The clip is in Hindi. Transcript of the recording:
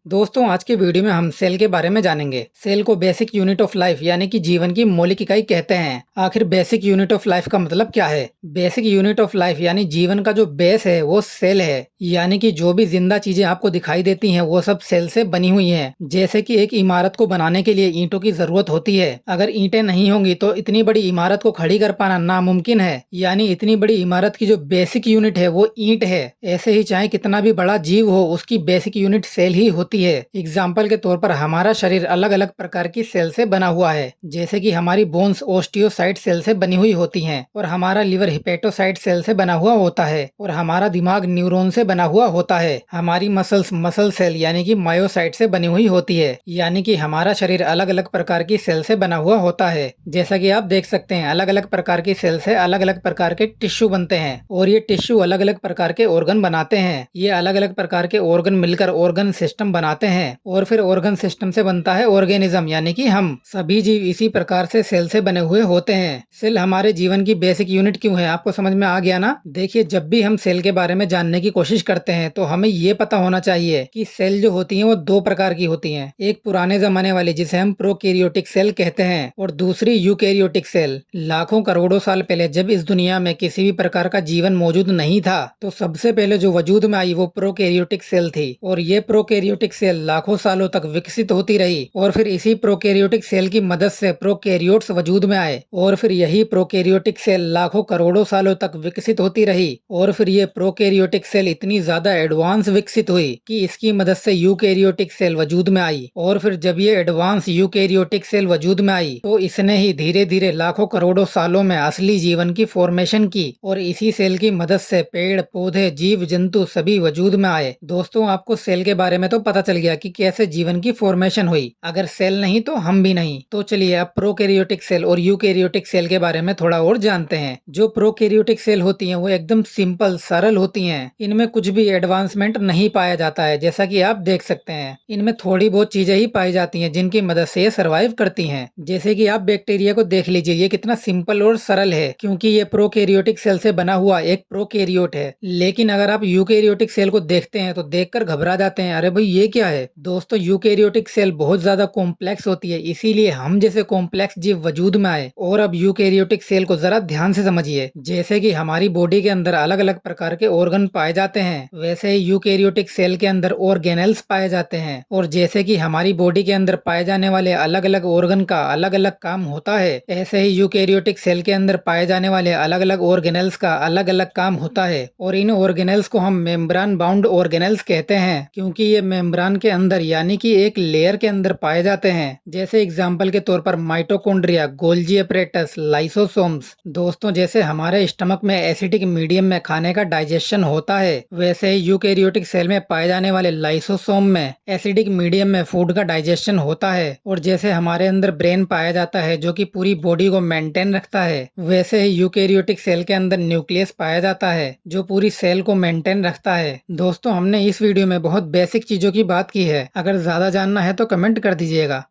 दोस्तों आज के वीडियो में हम सेल के बारे में जानेंगे। सेल को बेसिक यूनिट ऑफ लाइफ यानी कि जीवन की मौलिक इकाई कहते हैं। आखिर बेसिक यूनिट ऑफ लाइफ का मतलब क्या है? बेसिक यूनिट ऑफ लाइफ यानी जीवन का जो बेस है वो सेल है। यानी कि जो भी जिंदा चीजें आपको दिखाई देती हैं वो सब सेल से बनी हुई हैं। जैसे कि एक इमारत को बनाने के लिए ईंटों की जरूरत होती है। अगर ईंटें नहीं होंगी तो इतनी बड़ी इमारत को खड़ी कर पाना नामुमकिन है। यानी इतनी बड़ी इमारत की जो बेसिक यूनिट है वो ईंट है। ऐसे ही चाहे कितना भी बड़ा जीव हो उसकी बेसिक यूनिट सेल ही होती है। एग्जाम्पल के तौर पर हमारा शरीर अलग अलग प्रकार की सेल से बना हुआ है। जैसे कि हमारी बोन्स ओस्टियोसाइट सेल से बनी हुई होती हैं और हमारा लिवर हिपेटोसाइट सेल से बना हुआ होता है और हमारा दिमाग न्यूरॉन से बना हुआ होता है। हमारी मसल्स मसल सेल यानी कि मायोसाइट से बनी हुई होती है। यानी कि हमारा शरीर अलग अलग प्रकार की सेल से बना हुआ होता है। जैसा कि आप देख सकते हैं अलग अलग प्रकार की सेल से अलग अलग प्रकार के टिश्यू बनते हैं और ये टिश्यू अलग अलग प्रकार के ऑर्गन बनाते हैं। ये अलग अलग प्रकार के ऑर्गन मिलकर ऑर्गन सिस्टम बनाते हैं और फिर ऑर्गन सिस्टम से बनता है ऑर्गेनिज्म यानी कि हम सभी जीव इसी प्रकार से सेल से बने हुए होते हैं। सेल हमारे जीवन की बेसिक यूनिट क्यों है, आपको समझ में आ गया ना? देखिए, जब भी हम सेल के बारे में जानने की कोशिश करते हैं तो हमें ये पता होना चाहिए कि सेल जो होती है वो दो प्रकार की होती है। एक पुराने जमाने वाली जिसे हम प्रोकैरियोटिक सेल कहते हैं और दूसरी यूकैरियोटिक सेल। लाखों करोड़ों साल पहले जब इस दुनिया में किसी भी प्रकार का जीवन मौजूद नहीं था तो सबसे पहले जो वजूद में आई वो प्रोकैरियोटिक सेल थी और ये प्रोकैरियोटिक सेल लाखों सालों तक विकसित होती रही और फिर इसी प्रोकैरियोटिक सेल की मदद से प्रोकैरियोट्स वजूद में आए और फिर यही प्रोकैरियोटिक सेल लाखों करोड़ों सालों तक विकसित होती रही और फिर ये प्रोकैरियोटिक सेल इतनी ज्यादा एडवांस विकसित हुई कि इसकी मदद से यूकैरियोटिक सेल वजूद में आई और फिर जब ये एडवांस यूकैरियोटिक सेल वजूद में आई तो इसने ही धीरे धीरे लाखों करोड़ों सालों में असली जीवन की फॉर्मेशन की और इसी सेल की मदद से पेड़ पौधे जीव जंतु सभी वजूद में आए। दोस्तों आपको सेल के बारे में तो पता चल गया कि कैसे जीवन की फॉर्मेशन हुई। अगर सेल नहीं तो हम भी नहीं। तो चलिए अब प्रोकैरियोटिक सेल और यूकैरियोटिक सेल के बारे में थोड़ा और जानते हैं। जो प्रोकैरियोटिक सेल होती हैं वो एकदम सिंपल सरल होती हैं। इनमें कुछ भी एडवांसमेंट नहीं पाया जाता है। जैसा कि आप देख सकते हैं इनमें थोड़ी बहुत चीजें ही पाई जाती हैं जिनकी मदद से ये सर्वाइव करती हैं। जैसे कि आप बैक्टीरिया को देख लीजिए, ये कितना सिंपल और सरल है क्योंकि ये प्रोकैरियोटिक सेल से बना हुआ एक प्रोकैरियोट है। लेकिन अगर आप यूकैरियोटिक सेल को देखते हैं तो देखकर घबरा जाते हैं, अरे भाई ये क्या है? दोस्तों यूकैरियोटिक सेल बहुत ज्यादा कॉम्प्लेक्स होती है, इसीलिए हम जैसे कॉम्प्लेक्स जीव वजूद में आए। और अब यूकैरियोटिक सेल को जरा ध्यान से समझिए। जैसे कि हमारी बॉडी के अंदर अलग अलग प्रकार के ऑर्गन पाए जाते हैं वैसे ही यूकैरियोटिक सेल के अंदर ऑर्गेनेल्स पाए जाते हैं और जैसे कि हमारी बॉडी के अंदर पाए जाने वाले अलग अलग ऑर्गन का अलग अलग काम होता है ऐसे ही यूकैरियोटिक सेल के अंदर पाए जाने वाले अलग अलग ऑर्गेनेल्स का अलग अलग काम होता है और इन ऑर्गेनेल्स को हम मेम्ब्रान बाउंड ऑर्गेनेल्स कहते हैं क्योंकि ये मेम्ब्रान के अंदर यानी कि एक लेयर के अंदर पाए जाते हैं। जैसे एग्जाम्पल के तौर पर माइटोकॉन्ड्रिया, गोल्जी अपरेटस, लाइसोसोम्स। दोस्तों जैसे हमारे स्टमक में एसिडिक मीडियम में खाने का डाइजेशन होता है वैसे ही यूकैरियोटिक सेल में पाए जाने वाले लाइसोसोम में एसिडिक मीडियम में फूड का डाइजेशन होता है और जैसे हमारे अंदर ब्रेन पाया जाता है जो कि पूरी बॉडी को मेंटेन रखता है वैसे ही यूकैरियोटिक सेल के अंदर न्यूक्लियस पाया जाता है जो पूरी सेल को मेंटेन रखता है। दोस्तों हमने इस वीडियो में बहुत बेसिक चीजों की बात की है। अगर ज्यादा जानना है तो कमेंट कर दीजिएगा।